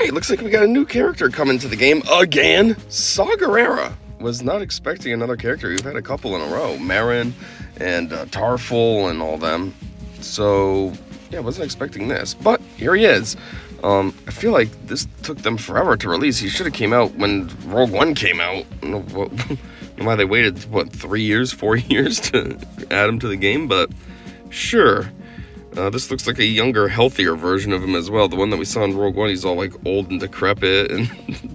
Alright, looks like we got a new character coming to the game again. Saw Gerrera. Was not expecting another character. We've had a couple in a row. Marin and Tarful and all them. So, yeah, wasn't expecting this. But here he is. I feel like this took them forever to release. He should have came out when Rogue One came out. I don't know why they waited, 3 years, 4 years to add him to the game, but sure. This looks like a younger, healthier version of him as well. The one that we saw in Rogue One, he's all like old and decrepit and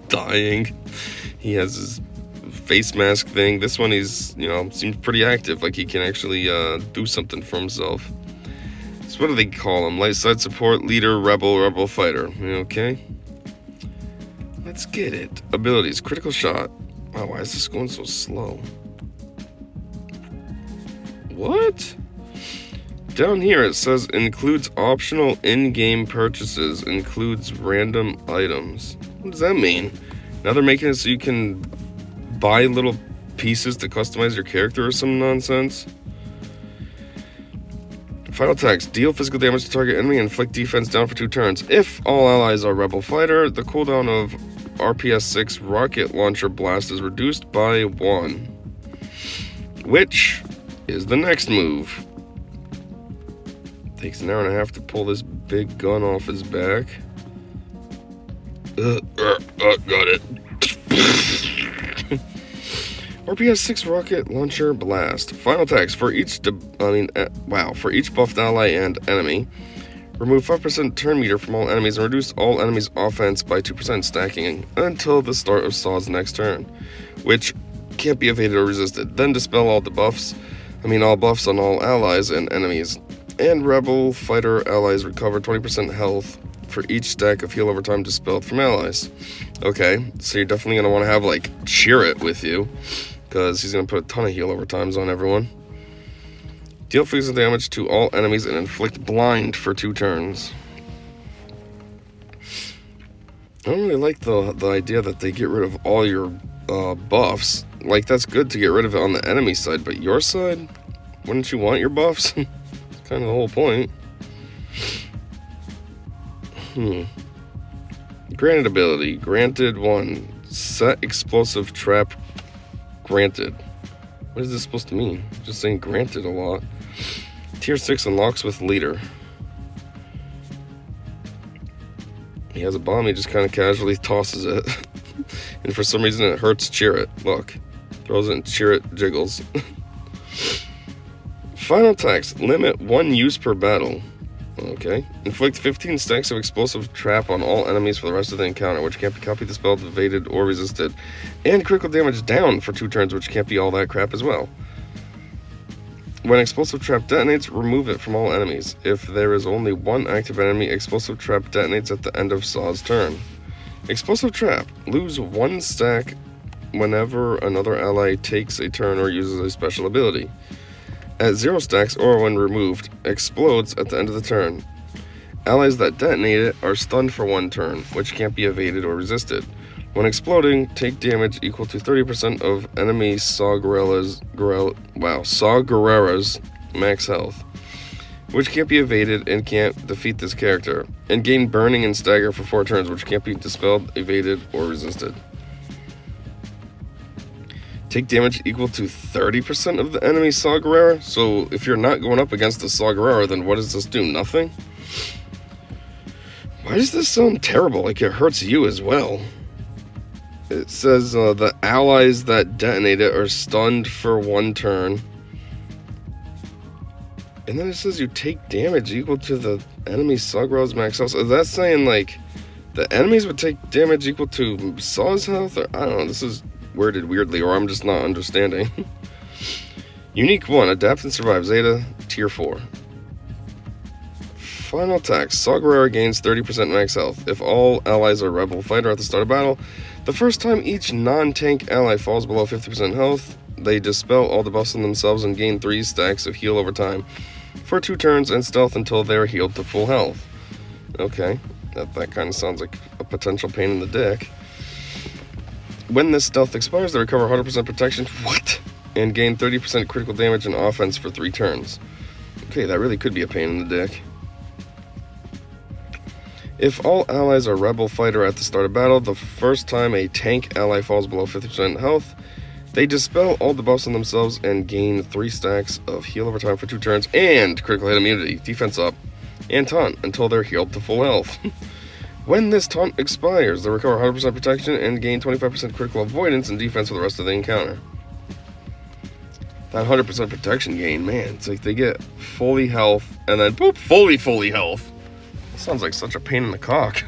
dying. He has his face mask thing. This one, he's, seems pretty active, like he can actually do something for himself. So what do they call him? Light side support, leader, rebel fighter. Okay. Let's get it. Abilities, critical shot. Wow, why is this going so slow? What? Down here it says includes optional in-game purchases, includes random items. What does that mean? Now they're making it so you can buy little pieces to customize your character or some nonsense? Final text. Deal physical damage to target enemy and inflict defense down for 2 turns. If all allies are rebel fighter, the cooldown of RPS-6 rocket launcher blast is reduced by 1. Which is the next move. Takes an hour and a half to pull this big gun off his back. Got it. RPS-6 rocket launcher blast. Final text. For each buffed ally and enemy, remove 5% turn meter from all enemies and reduce all enemies' offense by 2%, stacking until the start of Saw's next turn, which can't be evaded or resisted. Then dispel all buffs on all allies and enemies. And rebel fighter allies recover 20% health for each stack of heal over time dispelled from allies. Okay, so you're definitely going to want to have, Cheer It with you, because he's going to put a ton of heal over times on everyone. Deal physical damage to all enemies and inflict blind for 2 turns. I don't really like the idea that they get rid of all your buffs. That's good to get rid of it on the enemy side, but your side? Wouldn't you want your buffs? Kind of the whole point. Granted ability. Granted 1. Set explosive trap. Granted. What is this supposed to mean? Just saying granted a lot. Tier 6 unlocks with leader. He has a bomb, he just kind of casually tosses it. And for some reason it hurts Cheer It. Look. Throws it and Cheer It jiggles. Final text. Limit 1 use per battle. Okay. Inflict 15 stacks of explosive trap on all enemies for the rest of the encounter, which can't be copied, dispelled, evaded, or resisted. And critical damage down for 2 turns, which can't be all that crap as well. When explosive trap detonates, remove it from all enemies. If there is only 1 active enemy, explosive trap detonates at the end of Saw's turn. Explosive trap. Lose 1 stack whenever another ally takes a turn or uses a special ability. At 0 stacks or when removed, explodes at the end of the turn. Allies that detonate it are stunned for 1 turn, which can't be evaded or resisted. When exploding, take damage equal to 30% of enemy Saw Gerrera's max health, which can't be evaded and can't defeat this character. And gain burning and stagger for 4 turns, which can't be dispelled, evaded, or resisted. Take damage equal to 30% of the enemy Saw Gerrera. So if you're not going up against the Saw Gerrera, then what does this do? Nothing? Why does this sound terrible? Like it hurts you as well. It says the allies that detonate it are stunned for 1 turn. And then it says you take damage equal to the enemy Saw Gerrera's max health. Is that saying the enemies would take damage equal to Saw's health? Or I don't know. This is worded weirdly, or I'm just not understanding. Unique 1. Adapt and survive. Zeta. Tier 4. Final text. Saw Gerrera gains 30% max health. If all allies are rebel fighter at the start of battle, the first time each non-tank ally falls below 50% health, they dispel all the buffs on themselves and gain 3 stacks of heal over time for 2 turns and stealth until they are healed to full health. Okay. That kind of sounds like a potential pain in the dick. When this stealth expires, they recover 100% protection. What? And gain 30% critical damage and offense for 3 turns. Okay, that really could be a pain in the dick. If all allies are rebel fighter at the start of battle, the first time a tank ally falls below 50% health, they dispel all debuffs on themselves and gain 3 stacks of heal over time for 2 turns and critical hit immunity, defense up, and taunt until they're healed to full health. When this taunt expires, they recover 100% protection and gain 25% critical avoidance and defense for the rest of the encounter. That 100% protection gain, man, it's like they get fully health and then boop, fully health. That sounds like such a pain in the cock.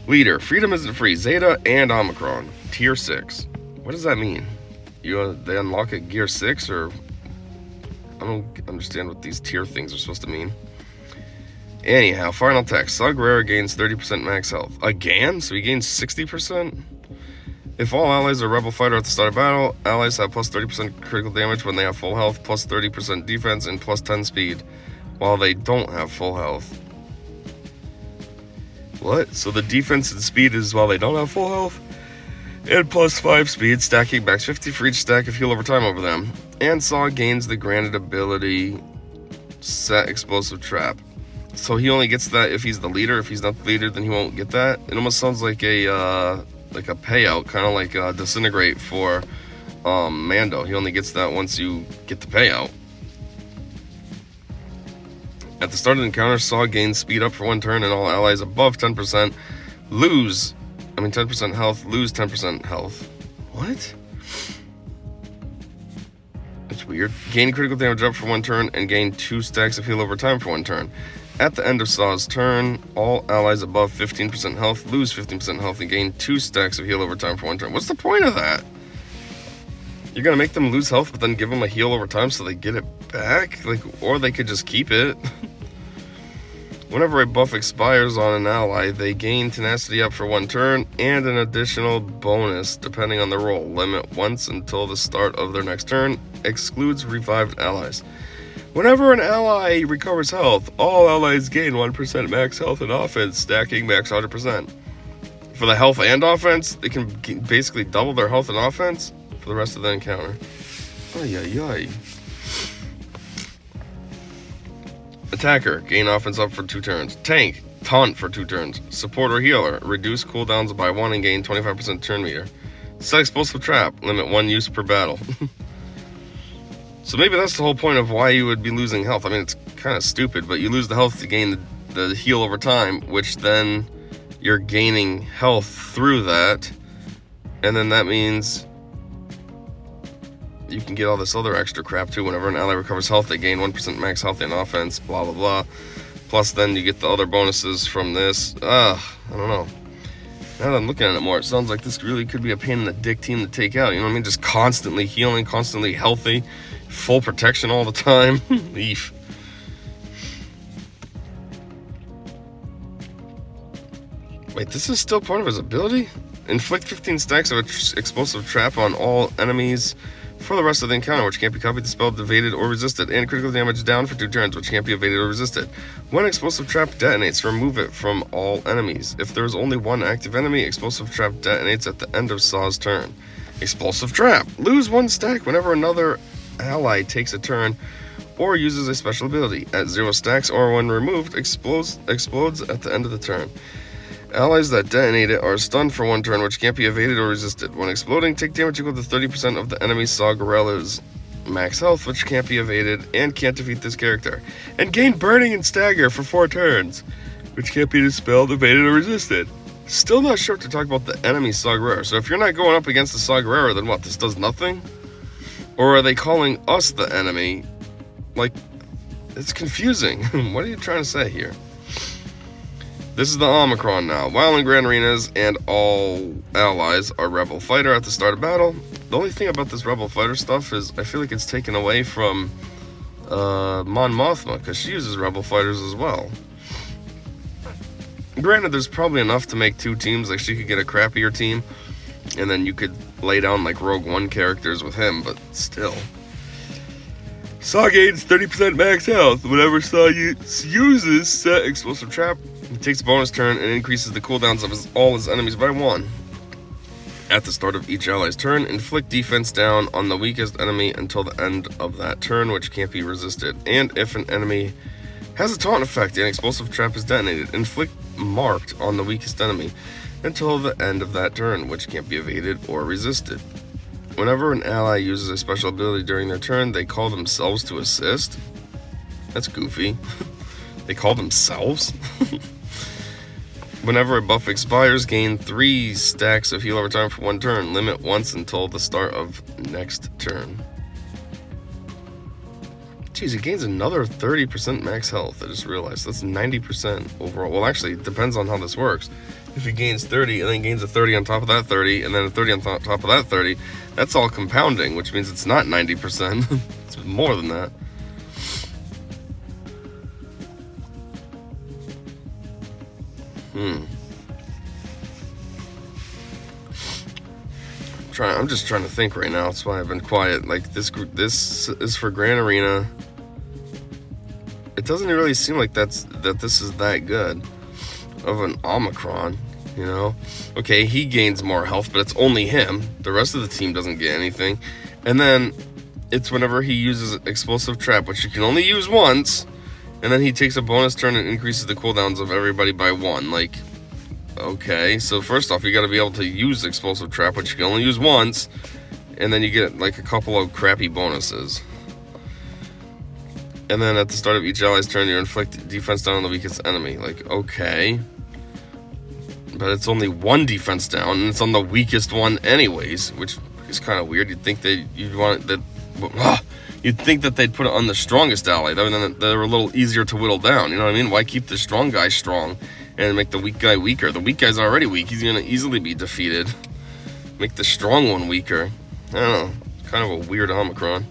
Leader, Freedom Isn't Free, Zeta and Omicron, Tier 6. What does that mean? They unlock at Gear 6, or I don't understand what these tier things are supposed to mean. Anyhow, final text. Saw Gerrera gains 30% max health. Again? So he gains 60%? If all allies are rebel fighter at the start of battle, allies have plus 30% critical damage when they have full health, plus 30% defense, and plus 10 speed, while they don't have full health. What? So the defense and speed is while they don't have full health? And plus 5 speed, stacking max 50 for each stack of heal over time over them. And Saw gains the granted ability Set Explosive Trap. So he only gets that if he's the leader. If he's not the leader, then he won't get that. It almost sounds like a payout, kind of like Disintegrate for Mando. He only gets that once you get the payout. At the start of the encounter, Saw gains speed up for 1 turn, and all allies above 10% lose 10% health, lose 10% health. What? That's weird. Gain critical damage up for 1 turn and gain 2 stacks of heal over time for 1 turn. At the end of Saw's turn, all allies above 15% health lose 15% health and gain 2 stacks of heal over time for 1 turn. What's the point of that? You're gonna make them lose health, but then give them a heal over time so they get it back? Or they could just keep it. Whenever a buff expires on an ally, they gain tenacity up for 1 turn and an additional bonus depending on the roll. Limit once until the start of their next turn. Excludes revived allies. Whenever an ally recovers health, all allies gain 1% max health and offense, stacking max 100%. For the health and offense, they can basically double their health and offense for the rest of the encounter. Ay. Attacker, gain offense up for 2 turns. Tank, taunt for 2 turns. Support or healer, reduce cooldowns by 1 and gain 25% turn meter. Set Explosive Trap, limit 1 use per battle. So maybe that's the whole point of why you would be losing health. I mean, it's kind of stupid, but you lose the health to gain the heal over time, which then you're gaining health through that. And then that means you can get all this other extra crap too. Whenever an ally recovers health, they gain 1% max health and offense, blah, blah, blah. Plus then you get the other bonuses from this. I don't know. Now that I'm looking at it more, it sounds like this really could be a pain in the dick team to take out. You know what I mean? Just constantly healing, constantly healthy. Full protection all the time. Leaf. Wait, this is still part of his ability? Inflict 15 stacks of explosive trap on all enemies for the rest of the encounter, which can't be copied, dispelled, evaded, or resisted, and critical damage down for 2 turns, which can't be evaded or resisted. When explosive trap detonates, remove it from all enemies. If there is only 1 active enemy, explosive trap detonates at the end of Saw's turn. Explosive trap. Lose 1 stack whenever another ally takes a turn or uses a special ability. At 0 stacks or when removed, explodes at the end of the turn. Allies that detonate it are stunned for 1 turn, which can't be evaded or resisted. When exploding, take damage equal to 30% of the enemy Saw Gerrera's max health, which can't be evaded and can't defeat this character. And gain burning and stagger for 4 turns, which can't be dispelled, evaded, or resisted. Still not sure to talk about the enemy Saw Gerrera. So if you're not going up against the Saw Gerrera, then what? This does nothing? Or are they calling us the enemy? Like, it's confusing. What are you trying to say here? This is the Omicron now. While in Grand Arenas and all allies are Rebel Fighter at the start of battle, the only thing about this Rebel Fighter stuff is I feel like it's taken away from Mon Mothma, because she uses Rebel Fighters as well. Granted, there's probably enough to make 2 teams. Like, she could get a crappier team, and then you could lay down like Rogue One characters with him, but still. Saw gains 30% max health whenever Saw uses Set Explosive Trap. He takes a bonus turn and increases the cooldowns of all his enemies by 1. At the start of each ally's turn, inflict defense down on the weakest enemy until the end of that turn, which can't be resisted. And if an enemy has a taunt effect and explosive trap is detonated, inflict marked on the weakest enemy until the end of that turn, which can't be evaded or resisted. Whenever an ally uses a special ability during their turn, they call themselves to assist. That's goofy. They call themselves? Whenever a buff expires, gain 3 stacks of heal over time for 1 turn. Limit once until the start of next turn. Jeez, it gains another 30% max health. I just realized that's 90% overall. Well, actually, it depends on how this works. If it gains 30 and then gains a 30 on top of that 30 and then a 30 on top of that 30, that's all compounding, which means it's not 90%. It's more than that. I'm just trying to think right now. That's why I've been quiet. Like this is for Grand Arena. It doesn't really seem like this is that good of an Omicron, you know? Okay, he gains more health, but it's only him. The rest of the team doesn't get anything. And then it's whenever he uses Explosive Trap, which you can only use once, and then he takes a bonus turn and increases the cooldowns of everybody by 1. Like, okay, so first off, you got to be able to use Explosive Trap, which you can only use once, and then you get like a couple of crappy bonuses. And then at the start of each ally's turn, you inflict defense down on the weakest enemy. Like, okay, but it's only 1 defense down, and it's on the weakest one anyways, which is kind of weird. You'd think you'd think that they'd put it on the strongest ally. Then they're a little easier to whittle down. You know what I mean? Why keep the strong guy strong and make the weak guy weaker? The weak guy's already weak. He's going to easily be defeated. Make the strong one weaker. I don't know. It's kind of a weird Omicron.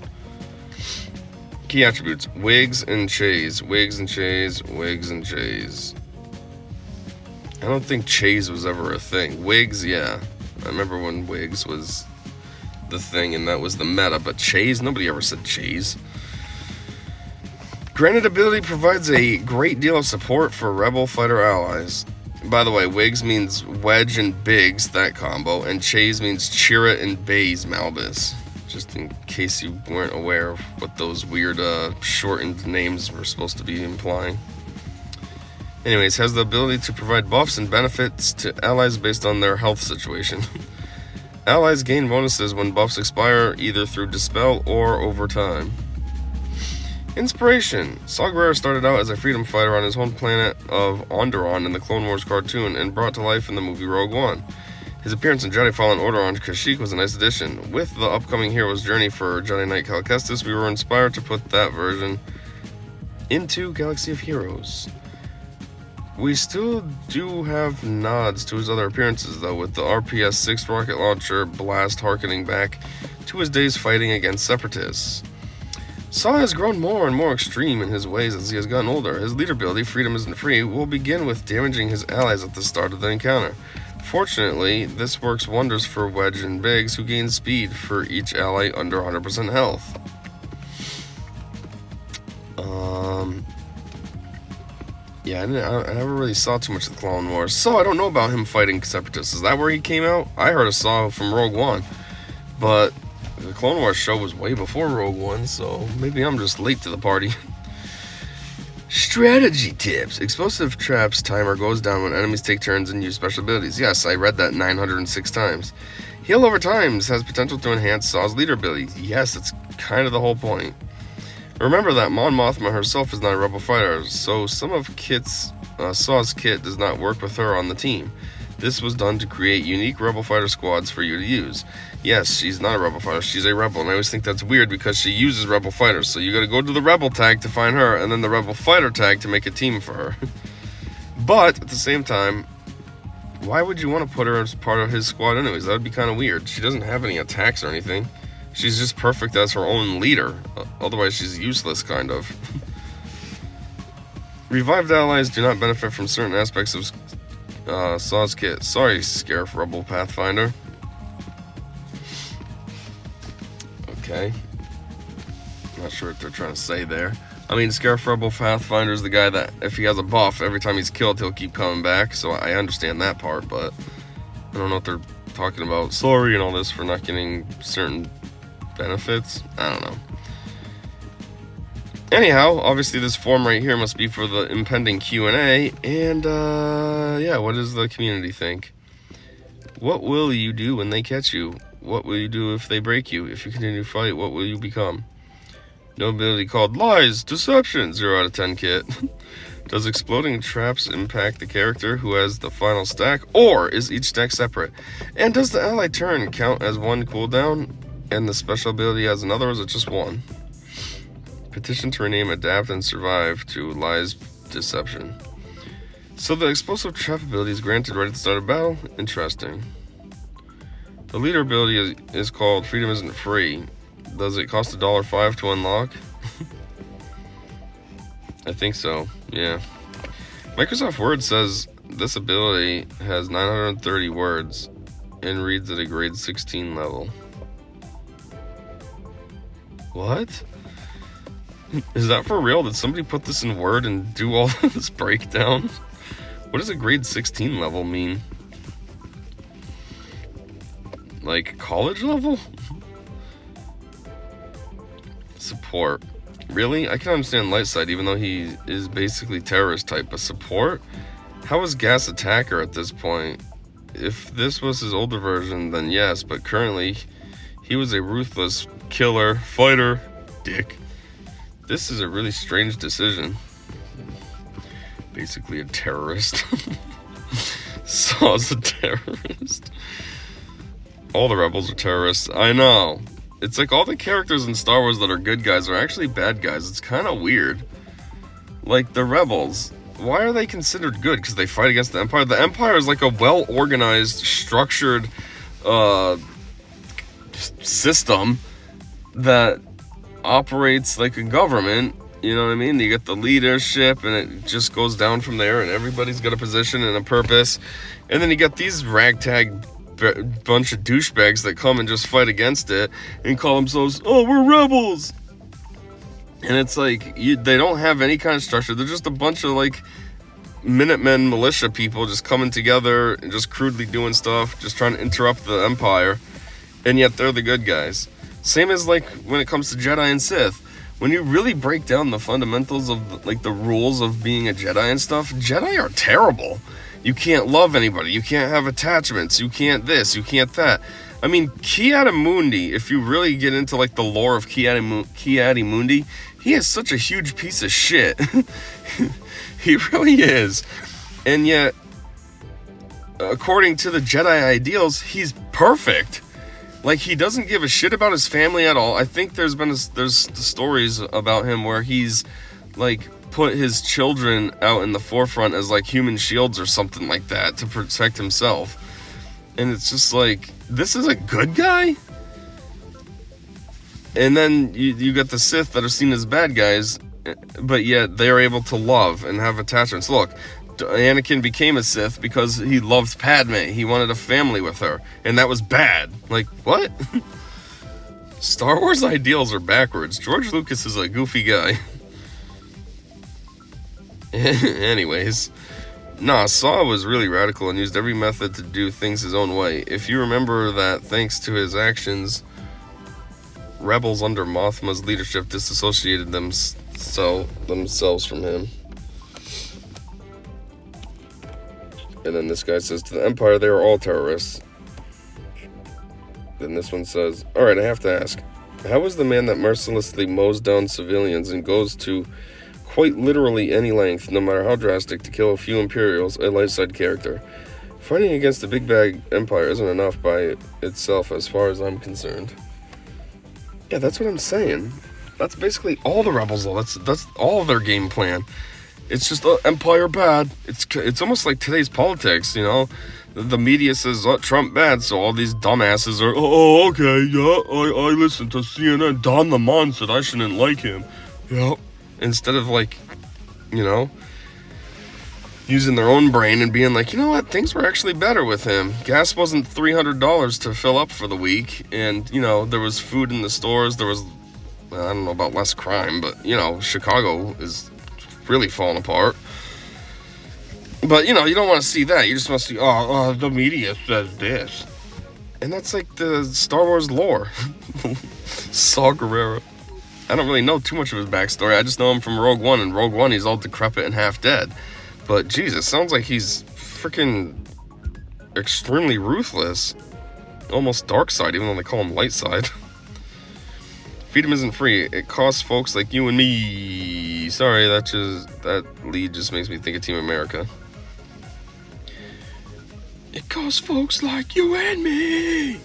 Key attributes. Wigs and Chase. Wigs and Chase. Wigs and Chase. I don't think Chase was ever a thing. Wigs, yeah. I remember when Wigs was the thing and that was the meta, but Chase, nobody ever said Chase. Granted ability provides a great deal of support for Rebel fighter allies. By the way, Wigs means Wedge and Biggs, that combo, and Chase means Chirrut and Baze Malbus. Just in case you weren't aware of what those weird shortened names were supposed to be implying. Anyways, has the ability to provide buffs and benefits to allies based on their health situation. Allies gain bonuses when buffs expire, either through Dispel or over time. Inspiration. Saw Gerrera started out as a freedom fighter on his home planet of Onderon in the Clone Wars cartoon and brought to life in the movie Rogue One. His appearance in Jedi Fallen Order on Kashyyyk was a nice addition. With the upcoming hero's journey for Jedi Knight Cal Kestis, we were inspired to put that version into Galaxy of Heroes. We still do have nods to his other appearances, though, with the RPS-6 rocket launcher blast harkening back to his days fighting against Separatists. Saw has grown more and more extreme in his ways as he has gotten older. His leader ability, Freedom Isn't Free, will begin with damaging his allies at the start of the encounter. Fortunately, this works wonders for Wedge and Biggs, who gain speed for each ally under 100% health. Yeah, I never really saw too much of the Clone Wars. So I don't know about him fighting Separatists. Is that where he came out? I heard of Saw from Rogue One, but the Clone Wars show was way before Rogue One, so maybe I'm just late to the party. Strategy tips. Explosive traps timer goes down when enemies take turns and use special abilities. Yes, I read that 906 times. Heal over times has potential to enhance Saw's leader ability. Yes, that's kind of the whole point. Remember that Mon Mothma herself is not a rebel fighter, so some of Saw's kit does not work with her on the team. This was done to create unique rebel fighter squads for you to use. Yes, she's not a rebel fighter, she's a rebel, and I always think that's weird because she uses rebel fighters, so you gotta go to the rebel tag to find her, and then the rebel fighter tag to make a team for her. But, at the same time, why would you want to put her as part of his squad anyways? That would be kind of weird. She doesn't have any attacks or anything. She's just perfect as her own leader. Otherwise, she's useless, kind of. Revived allies do not benefit from certain aspects of Saw's kit. Sorry, Scarif Rebel Pathfinder. Okay. Not sure what they're trying to say there. I mean, Scarif Rebel Pathfinder is the guy that, if he has a buff, every time he's killed, he'll keep coming back. So I understand that part, but I don't know what they're talking about. Sorry and all this for not getting certain benefits. I don't know. Anyhow, obviously this form right here must be for the impending Q&A, and yeah, what does the community think? What will you do when they catch you? What will you do if they break you? If you continue to fight, what will you become? No ability called Lies, Deception, 0 out of 10 kit. Does exploding traps impact the character who has the final stack, or is each stack separate? And does the ally turn count as one cooldown, and the special ability as another, or is it just one? Petition to rename Adapt and Survive to Lies, Deception. So the explosive trap ability is granted right at the start of battle? Interesting. The leader ability is called Freedom Isn't Free. Does it cost $1.05 to unlock? I think so, yeah. Microsoft Word says this ability has 930 words and reads at a grade 16 level. What? Is that for real? Did somebody put this in Word and do all this breakdown? What does a grade 16 level mean? Like college level? Support. Really? I can understand Lightside even though he is basically terrorist type, but support? How is Gas Attacker at this point? If this was his older version, then yes, but currently he was a ruthless killer, fighter, dick. This is a really strange decision. Basically a terrorist. Saw's a terrorist. All the rebels are terrorists. I know. It's like all the characters in Star Wars that are good guys are actually bad guys. It's kind of weird. Like the rebels. Why are they considered good? Because they fight against the Empire? The Empire is like a well-organized, structured system that operates like a government. You know what I mean? You get the leadership and it just goes down from there and everybody's got a position and a purpose. And then you get these ragtag bunch of douchebags that come and just fight against it and call themselves, oh, we're rebels. And it's like, they don't have any kind of structure. They're just a bunch of like Minutemen militia people just coming together and just crudely doing stuff, just trying to interrupt the Empire. And yet they're the good guys. Same as like when it comes to Jedi and Sith. When you really break down the fundamentals of like the rules of being a Jedi and stuff, Jedi are terrible. You can't love anybody. You can't have attachments. You can't this. You can't that. I mean, Ki-Adi-Mundi, if you really get into like the lore of Ki-Adi-Mundi, he is such a huge piece of shit. He really is. And yet, according to the Jedi ideals, he's perfect. Like, he doesn't give a shit about his family at all. I think there's stories about him where he's like put his children out in the forefront as like human shields or something like that to protect himself. And it's just like, this is a good guy? And then you got the Sith that are seen as bad guys, but yet they're able to love and have attachments. Look, Anakin became a Sith because he loved Padme. He wanted a family with her, and that was bad. Like, what? Star Wars ideals are backwards. George Lucas is a goofy guy. Anyways, Saw was really radical and used every method to do things his own way. If you remember that, thanks to his actions, rebels under Mothma's leadership disassociated themselves from him. And then this guy says, to the Empire, they are all terrorists. Then this one says, alright, I have to ask, how is the man that mercilessly mows down civilians and goes to quite literally any length, no matter how drastic, to kill a few Imperials, a light side character? Fighting against the big bag Empire isn't enough by itself as far as I'm concerned. Yeah, that's what I'm saying. That's basically all the rebels, though. That's all their game plan. It's just Empire bad. It's almost like today's politics, you know? The media says, Trump bad, so all these dumbasses are, okay, yeah, I listened to CNN. Don Lemon said I shouldn't like him. Yep. Instead of, like, you know, using their own brain and being like, you know what, things were actually better with him. Gas wasn't $300 to fill up for the week, and, you know, there was food in the stores. There was, I don't know about less crime, but, you know, Chicago is really falling apart. But, you know, you don't want to see that. You just want to see, the media says this. And that's like the Star Wars lore. Saw Gerrera. I don't really know too much of his backstory. I just know him from Rogue One, and Rogue One he's all decrepit and half dead. But Jesus, sounds like he's freaking extremely ruthless. Almost dark side, even though they call him light side. Freedom isn't free. It costs folks like you and me. Sorry, that lead just makes me think of Team America. It costs folks like you and me.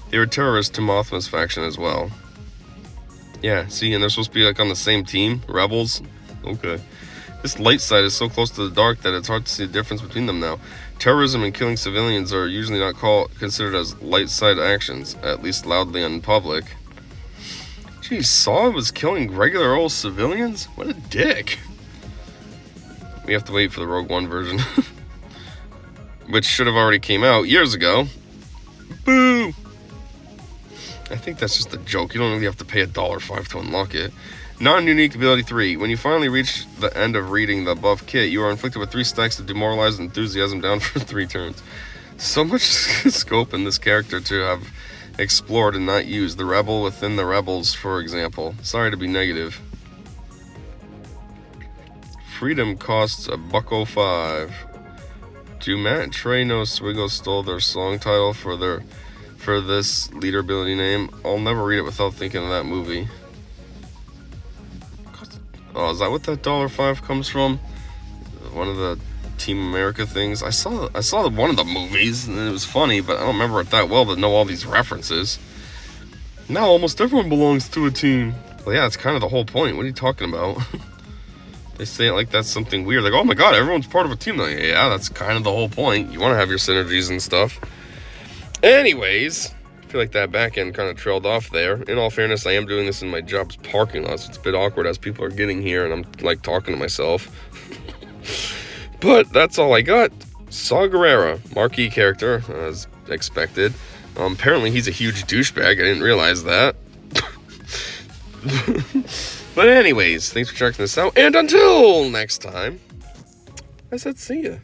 They were terrorists to Mothma's faction as well. Yeah, see, and they're supposed to be like on the same team, rebels. Okay. This light side is so close to the dark that it's hard to see the difference between them now. Terrorism and killing civilians are usually not considered as light side actions, at least loudly in public. Geez, Saw was killing regular old civilians? What a dick. We have to wait for the Rogue One version. Which should have already came out years ago. Boo! I think that's just a joke. You don't really have to pay $1.05 to unlock it. Non-unique ability 3. When you finally reach the end of reading the above kit, you are inflicted with 3 stacks of demoralized enthusiasm down for 3 turns. So much scope in this character to have explored and not used. The rebel within the rebels, for example. Sorry to be negative. Freedom costs $1.05. Do Matt and Trey know Swiggo stole their song title for this leader ability name? I'll never read it without thinking of that movie. Oh, is that what that $1.05 comes from? One of the Team America things. I saw one of the movies and it was funny, but I don't remember it that well to know all these references. Now almost everyone belongs to a team. Well, yeah, that's kind of the whole point. What are you talking about? They say it like that's something weird. Like, oh my god, everyone's part of a team. Like, yeah, that's kind of the whole point. You want to have your synergies and stuff. Anyways, I feel like that back end kind of trailed off there. In all fairness, I am doing this in my job's parking lot, so it's a bit awkward as people are getting here and I'm like talking to myself. But that's all I got. Saw Gerrera, Marquee character, as expected. Apparently he's a huge douchebag. I didn't realize that. But anyways, thanks for checking this out. And until next time, I said see ya.